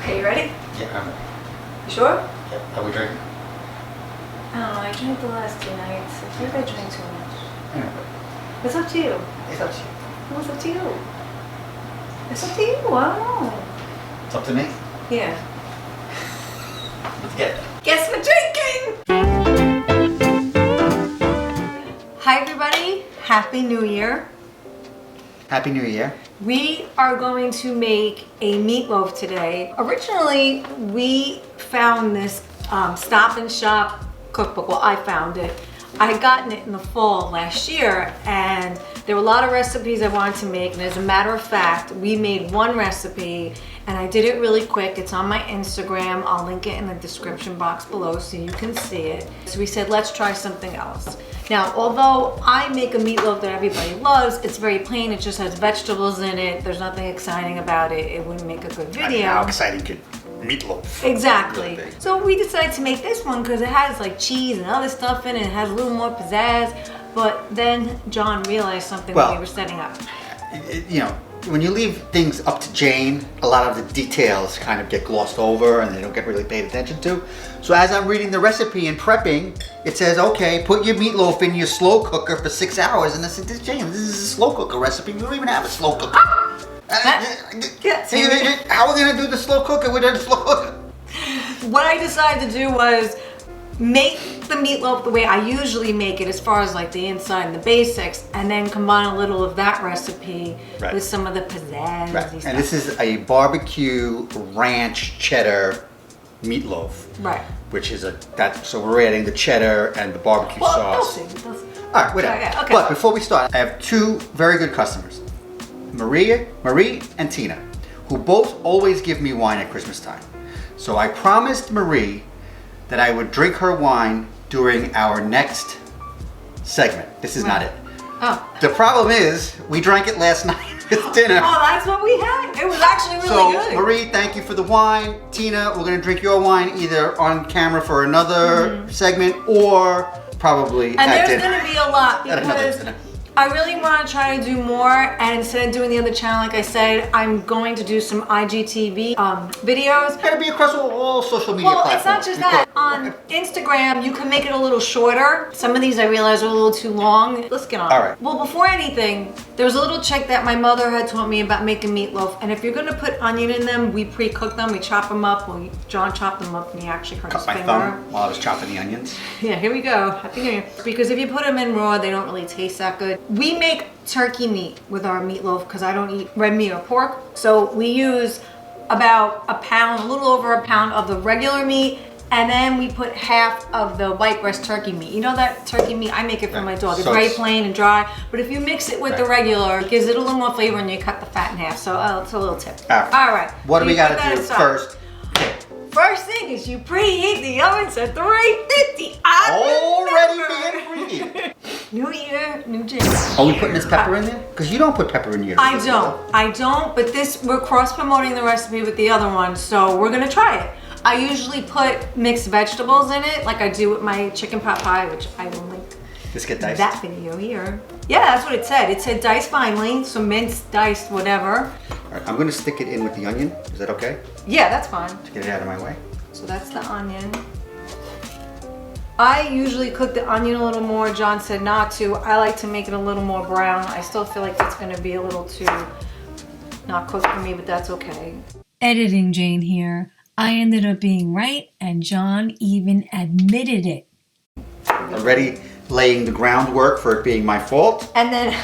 Okay, you ready? Yeah, I'm ready. You sure? Yeah. Are we drinking? I don't know, I drank the last 2 nights. I think I drank too much. Anyway, It's up to you. it's up to you. Well, it's up to you. It's up to you, I don't know. It's up to me. Yeah. Let's get it. Guess we're drinking! Hi everybody, Happy New Year. Happy New Year. We are going to make a meatloaf today. Originally, we found this Stop and Shop cookbook. Well, I found it. I had gotten it in the fall last year, and there were a lot of recipes I wanted to make, and as a matter of fact, we made one recipe, and I did it really quick. It's on my Instagram. I'll link it in the description box below so you can see it. So we said, let's try something else. Now, although I make a meatloaf that everybody loves, it's very plain. It just has vegetables in it. There's nothing exciting about it. It wouldn't make a good video. I mean, how exciting could meatloaf? Exactly. Really big. So we decided to make this one because it has like cheese and other stuff in it. It has a little more pizzazz. But then John realized something when we were setting up. You know, when you leave things up to Jane, a lot of the details kind of get glossed over and they don't get really paid attention to. So as I'm reading the recipe and prepping, it says, okay, put your meatloaf in your slow cooker for 6 hours. And I said, Jane, this is a slow cooker recipe. We don't even have a slow cooker. How are we gonna do the slow cooker without a slow cooker? What I decided to do was make the meatloaf the way I usually make it, as far as like the inside and the basics, and then combine a little of that recipe with some of the pizzazz. Right. And this is a barbecue ranch cheddar meatloaf. Right. Which is so we're adding the cheddar and the barbecue sauce. They'll see. All right, whatever. Okay. But before we start, I have 2 very good customers, Marie and Tina, who both always give me wine at Christmas time. So I promised Marie that I would drink her wine during our next segment. This is not it. Oh. The problem is, we drank it last night with dinner. Oh, that's what we had? It was actually really good. So, Marie, thank you for the wine. Tina, we're going to drink your wine either on camera for another segment or probably at dinner. And there's going to be a lot because I really want to try to do more, and instead of doing the other channel, like I said, I'm going to do some IGTV videos. It's got to be across all social media platforms. Well, it's not just that. On Instagram, you can make it a little shorter. Some of these I realize are a little too long. Let's get on. All right. Well, before anything, there was a little trick that my mother had taught me about making meatloaf, and if you're going to put onion in them, we pre-cook them, we chop them up. Well, John chopped them up, and he actually hurt his finger. Cut my thumb while I was chopping the onions. Yeah, here we go. Happy New Year. Because if you put them in raw, they don't really taste that good. We make turkey meat with our meatloaf because I don't eat red meat or pork. So we use about a pound, a little over a pound of the regular meat, and then we put half of the white breast turkey meat. You know that turkey meat? I make it for my dog. It's very plain and dry, but if you mix it with the regular, it gives it a little more flavor and you cut the fat in half. So it's a little tip. All right. What do we got to do first? First thing is you preheat the oven to 350. Already being preheated. New year, new Jayne. Are we putting this pepper in there? Because you don't put pepper in yours. I don't, but we're cross-promoting the recipe with the other one, so we're gonna try it. I usually put mixed vegetables in it, like I do with my chicken pot pie, which I will link Just get diced. that video here. Yeah, that's what it said. It said diced finely, so minced, diced, whatever. All right, I'm gonna stick it in with the onion. Is that okay? Yeah, that's fine. To get it out of my way. So that's the onion. I usually cook the onion a little more. John said not to. I like to make it a little more brown. I still feel like it's gonna be a little too not cooked for me, but that's okay. Editing Jayne here. I ended up being right, and John even admitted it. Already laying the groundwork for it being my fault. And then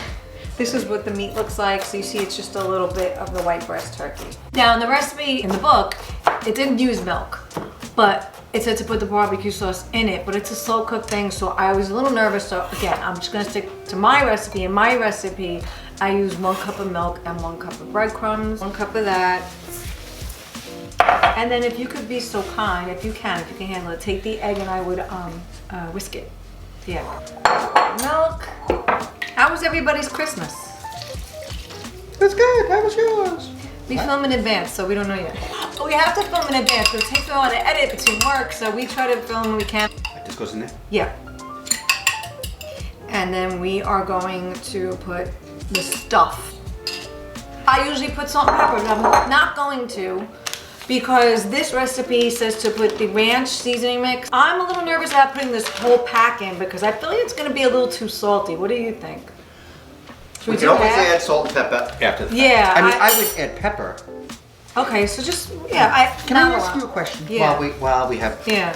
this is what the meat looks like. So you see it's just a little bit of the white breast turkey. Now in the recipe in the book, it didn't use milk, but it said to put the barbecue sauce in it, but it's a slow cook thing, so I was a little nervous. So again, I'm just gonna stick to my recipe. In my recipe, I use 1 cup of milk and 1 cup of breadcrumbs, 1 cup of that. And then if you could be so kind, if you can handle it, take the egg and I would whisk it. Yeah. Milk. How was everybody's Christmas? That's good. How was yours? We film in advance, so we don't know yet. We have to film in advance, because it takes me a while to edit between work, so we try to film when we can. This goes in there? Yeah. And then we are going to put the stuff. I usually put salt and pepper, but I'm not going to because this recipe says to put the ranch seasoning mix. I'm a little nervous about putting this whole pack in because I feel like it's gonna be a little too salty. What do you think? We can always add salt and pepper after the fact. Yeah. I mean, I would add pepper. Okay, so just, yeah. Can I ask you a question? Yeah. While we have... Yeah.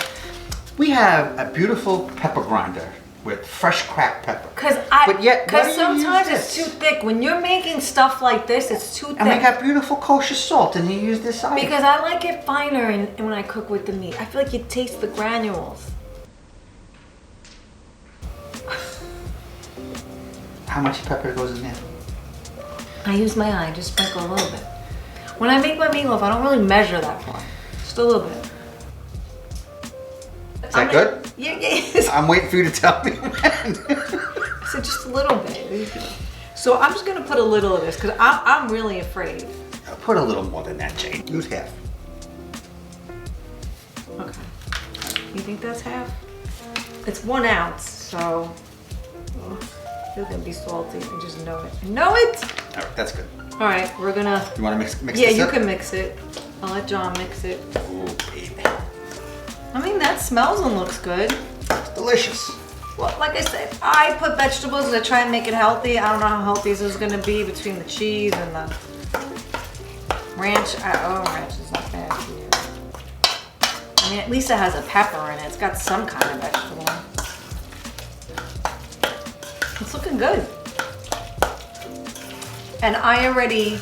We have a beautiful pepper grinder with fresh cracked pepper. Because sometimes it's too thick. When you're making stuff like this, it's too thick. And we got beautiful kosher salt, and you use this item. Because I like it finer and when I cook with the meat. I feel like you taste the granules. How much pepper goes in there? I use my eye, just sprinkle a little bit. When I make my meatloaf, I don't really measure that far. Just a little bit. Is that good? Yeah. I'm waiting for you to tell me when. I said just a little bit. So I'm just gonna put a little of this because I'm really afraid. I'll put a little more than that, Jayne. Use half. Okay. You think that's half? It's 1 ounce, so it's gonna be salty. I just know it. I know it. All right, that's good. All right, we're gonna. You want to mix this Yeah, up? you can mix it. I'll let John mix it. Oh, baby. I mean, that smells and looks good. It's delicious. Well, like I said, I put vegetables to try and make it healthy. I don't know how healthy this is gonna be between the cheese and the ranch. Ranch is not bad for you. I mean, at least it has a pepper in it. It's got some kind of vegetable. It's looking good. And I already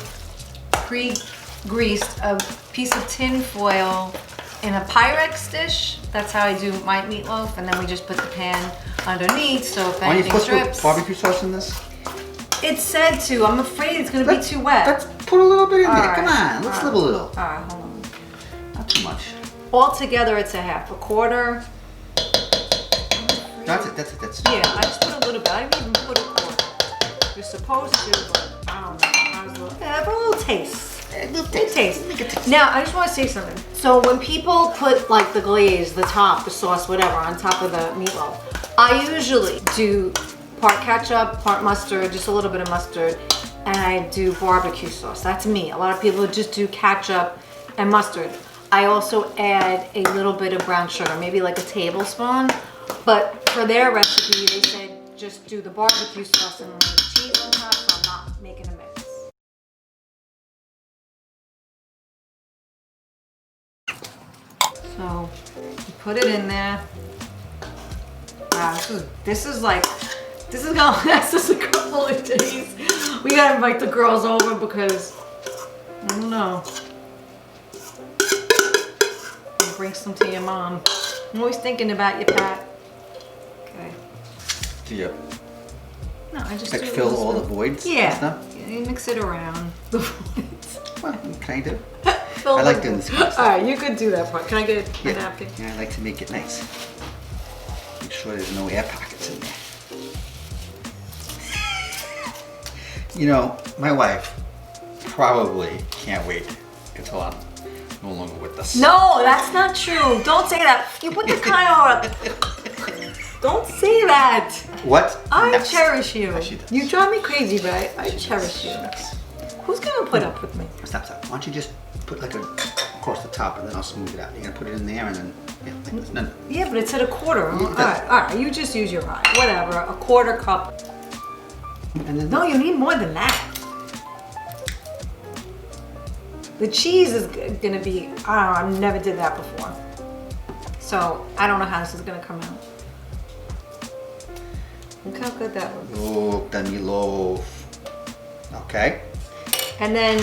pre-greased a piece of tin foil in a Pyrex dish. That's how I do my meatloaf, and then we just put the pan underneath, so if anything drips. Are you supposed to put barbecue sauce in this? It's said to. I'm afraid it's gonna be too wet. Let's put a little bit in there. Right. Come on, let's live a little. All right, hold on. Not too much. Altogether, it's a half, a quarter. That's it. Yeah, I just put a little bit. I didn't even put a quarter. You're supposed to, but I don't know. For a little taste. Taste. Now, I just want to say something. So when people put like the glaze, the top, the sauce, whatever, on top of the meatloaf, I usually do part ketchup, part mustard, just a little bit of mustard, and I do barbecue sauce. That's me. A lot of people just do ketchup and mustard. I also add a little bit of brown sugar, maybe like a tablespoon. But for their recipe, they said just do the barbecue sauce and the cheese on top, so I'm not making a mix. So you put it in there. Wow, this is gonna last us a couple of days. We gotta invite the girls over because I don't know. Bring some to your mom. I'm always thinking about you, Pat. Okay. Do you No, I just like do fill all the voids? Yeah. And stuff? Yeah, you mix it around the voids. Well, kind of. Fill I the like doing voids. this kind of stuff. All right, you could do that part. Can I get a napkin? Yeah, I like to make it nice. Make sure there's no air pockets in there. You know, my wife probably can't wait until I'm no longer with us. No, that's not true. Don't say that. You put the kind of. Don't say that. What? I Next. cherish you. Yeah, she does. You drive me crazy, but I cherish She you. does. Who's gonna put up with me? Stop. Why don't you just put like across the top and then I'll smooth it out. You're gonna put it in there and then, yeah, like this. No. Yeah, but it's at a quarter. All does. right. You just use your eye. Whatever. A quarter cup. And then No, you need more than that. The cheese is gonna be, I don't know, I never did that before. So I don't know how this is gonna come out. Look how good that looks. Oh, the meatloaf. Okay. And then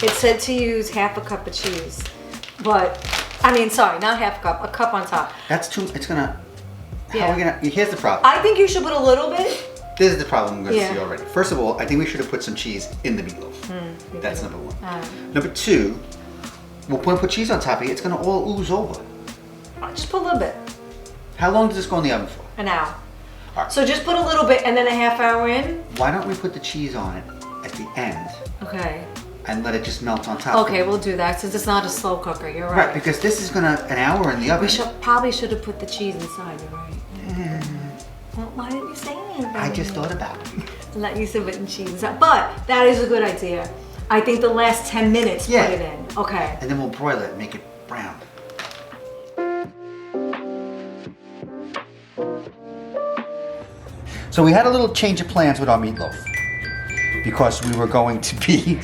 it said to use half a cup of cheese. But, not half a cup on top. That's too, it's gonna, how Yeah. are we gonna, here's the problem. I think you should put a little bit. This is the problem I'm gonna Yeah. see already. First of all, I think we should have put some cheese in the meatloaf. That's number one. Number two, we'll put cheese on top of it, it's gonna all ooze over. Just put a little bit. How long does this go in the oven for? An hour. All right. So just put a little bit and then a half hour in. Why don't we put the cheese on it at the end Okay. and let it just melt on top? Okay, we'll do that since it's not a slow cooker. You're right. Right, because this is gonna, an hour in the oven. We probably should have put the cheese inside. You're right. Well, why didn't you say anything? I just thought about it. Let you sit it and cheese inside. But that is a good idea. I think the last 10 minutes Yeah. put it in. Okay. And then we'll broil it and make it brown. So we had a little change of plans with our meatloaf because we were going to be,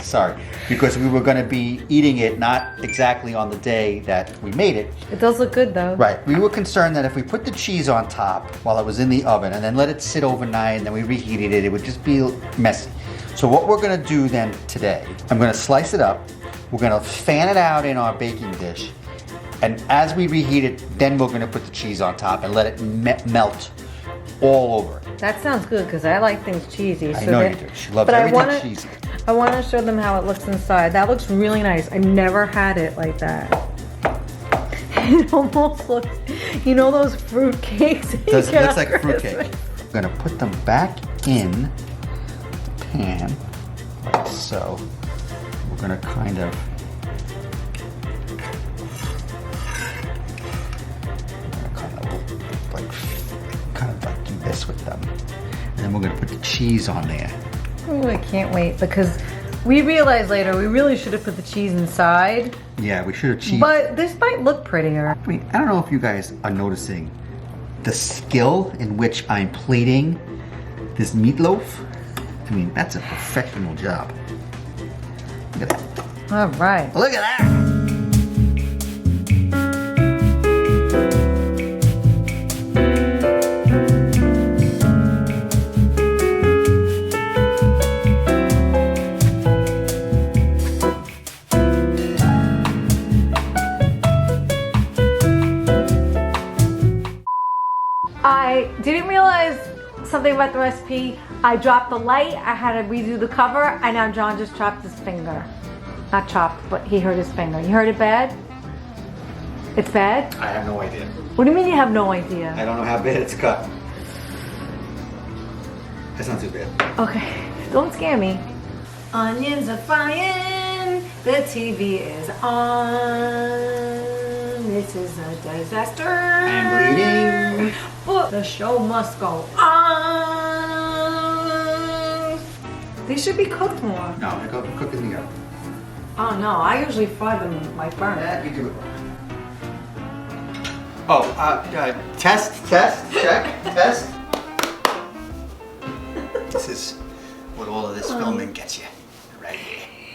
because we were going to be eating it not exactly on the day that we made it. It does look good though. Right. We were concerned that if we put the cheese on top while it was in the oven and then let it sit overnight and then we reheated it, it would just be messy. So what we're going to do then today, I'm going to slice it up. We're going to fan it out in our baking dish. And as we reheat it, then we're going to put the cheese on top and let it melt all over it. That sounds good because I like things cheesy. I know you do. She loves everything cheesy. I want to show them how it looks inside. That looks really nice. I never had it like that. It almost looks, you know those fruit cakes? It looks like a fruit cake. I'm going to put them back in the pan like so. We're going to kind of do this with them. And then we're going to put the cheese on there. Oh, I can't wait because we realized later we really should have put the cheese inside. Yeah, we should have cheese. But this might look prettier. I mean, I don't know if you guys are noticing the skill in which I'm plating this meatloaf. I mean, that's a professional job. Look at that. All right. Look at that. I didn't realize something about the recipe. I dropped the light, I had to redo the cover, and now John just chopped his finger. Not chopped, but he hurt his finger. You heard it bad? It's bad? I have no idea. What do you mean you have no idea? I don't know how bad it's cut. That's not too bad. Okay, don't scare me. Onions are frying. The TV is on. This is a disaster. I'm bleeding. But the show must go on. They should be cooked more. No, I go cook in the oven. Oh no, I usually fry them like burn. Yeah, you do it. Oh, test, check, test. This is what all of this filming gets you.